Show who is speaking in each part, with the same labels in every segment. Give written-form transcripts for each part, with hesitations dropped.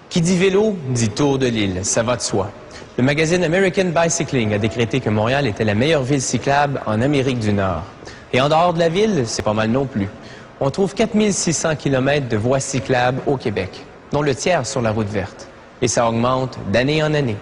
Speaker 1: Qui dit vélo, dit tour de l'île, ça va de soi. Le magazine American Bicycling a décrété que Montréal était la meilleure ville cyclable en Amérique du Nord. Et en dehors de la ville, c'est pas mal non plus. On trouve 4600 km de voies cyclables au Québec, dont le tiers sur la route verte. Et ça augmente d'année en année.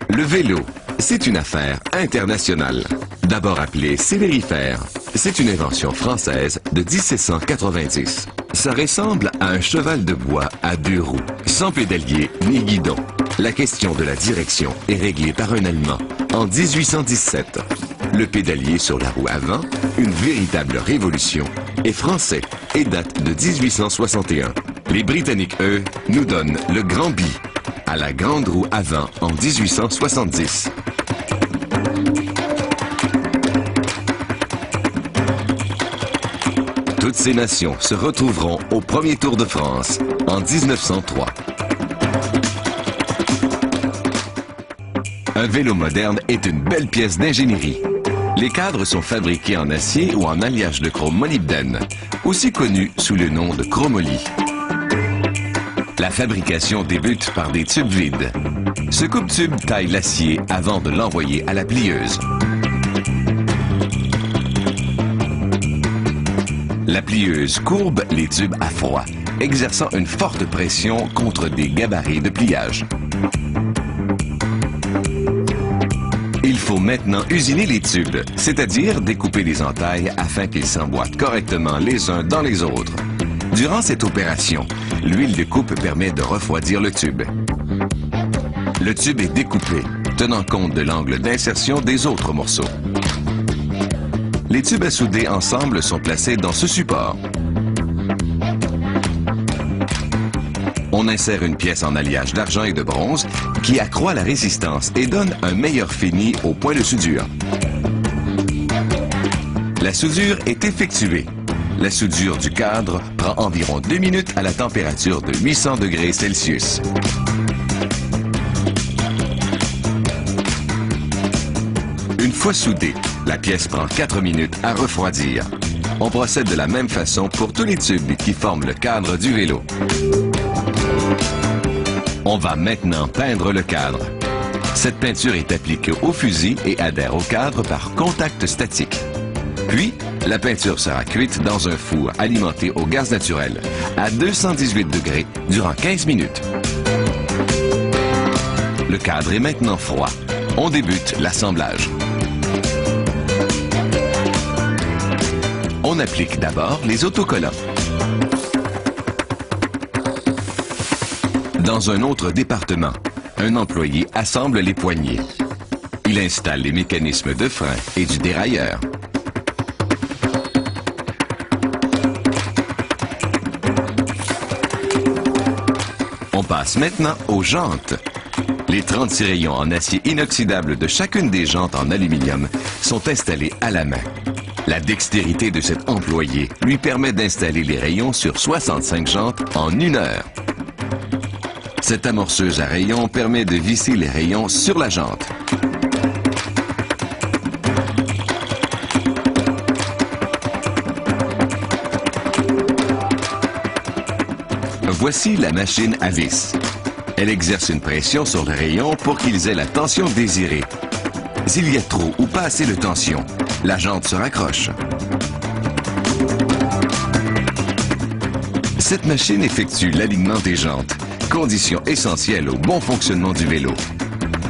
Speaker 2: Le vélo, c'est une affaire internationale. D'abord appelé célérifère, c'est une invention française de 1790. Ça ressemble à un cheval de bois à deux roues, sans pédalier ni guidon. La question de la direction est réglée par un Allemand en 1817. Le pédalier sur la roue avant, une véritable révolution, est français et date de 1861. Les Britanniques, eux, nous donnent le grand bi à la grande roue avant en 1870. Toutes ces nations se retrouveront au premier Tour de France en 1903. Un vélo moderne est une belle pièce d'ingénierie. Les cadres sont fabriqués en acier ou en alliage de chrome molybdène, aussi connu sous le nom de chromoly. La fabrication débute par des tubes vides. Ce coupe-tube taille l'acier avant de l'envoyer à la plieuse. La plieuse courbe les tubes à froid, exerçant une forte pression contre des gabarits de pliage. Il faut maintenant usiner les tubes, c'est-à-dire découper les entailles afin qu'ils s'emboîtent correctement les uns dans les autres. Durant cette opération, l'huile de coupe permet de refroidir le tube. Le tube est découpé, tenant compte de l'angle d'insertion des autres morceaux. Les tubes à souder ensemble sont placés dans ce support. On insère une pièce en alliage d'argent et de bronze qui accroît la résistance et donne un meilleur fini au point de soudure. La soudure est effectuée. La soudure du cadre prend environ 2 minutes à la température de 800 degrés Celsius. Une fois soudée, la pièce prend 4 minutes à refroidir. On procède de la même façon pour tous les tubes qui forment le cadre du vélo. On va maintenant peindre le cadre. Cette peinture est appliquée au fusil et adhère au cadre par contact statique. Puis, la peinture sera cuite dans un four alimenté au gaz naturel à 218 degrés durant 15 minutes. Le cadre est maintenant froid. On débute l'assemblage. On applique d'abord les autocollants. Dans un autre département, un employé assemble les poignées. Il installe les mécanismes de frein et du dérailleur. On passe maintenant aux jantes. Les 36 rayons en acier inoxydable de chacune des jantes en aluminium sont installés à la main. La dextérité de cet employé lui permet d'installer les rayons sur 65 jantes en 1 heure. Cette amorceuse à rayons permet de visser les rayons sur la jante. Voici la machine à vis. Elle exerce une pression sur les rayons pour qu'ils aient la tension désirée. S'il y a trop ou pas assez de tension, la jante se raccroche. Cette machine effectue l'alignement des jantes, condition essentielle au bon fonctionnement du vélo.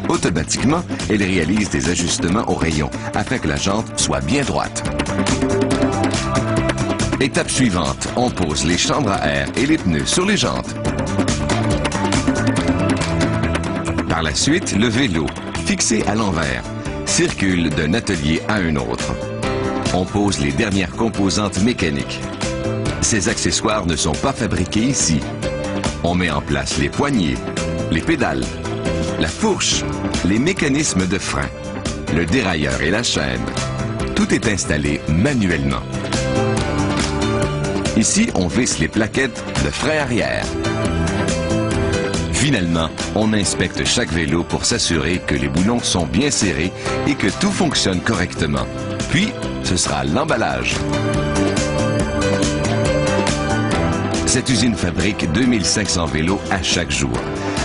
Speaker 2: Automatiquement, elle réalise des ajustements aux rayons afin que la jante soit bien droite. Étape suivante, on pose les chambres à air et les pneus sur les jantes. Par la suite, le vélo, fixé à l'envers, circule d'un atelier à un autre. On pose les dernières composantes mécaniques. Ces accessoires ne sont pas fabriqués ici. On met en place les poignées, les pédales, la fourche, les mécanismes de frein, le dérailleur et la chaîne. Tout est installé manuellement. Ici, on visse les plaquettes de frein arrière. Finalement, on inspecte chaque vélo pour s'assurer que les boulons sont bien serrés et que tout fonctionne correctement. Puis, ce sera l'emballage. Cette usine fabrique 2500 vélos à chaque jour.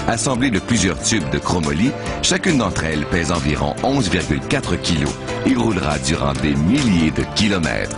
Speaker 2: Assemblés de plusieurs tubes de chromoly, chacune d'entre elles pèse environ 11,4 kg et roulera durant des milliers de kilomètres.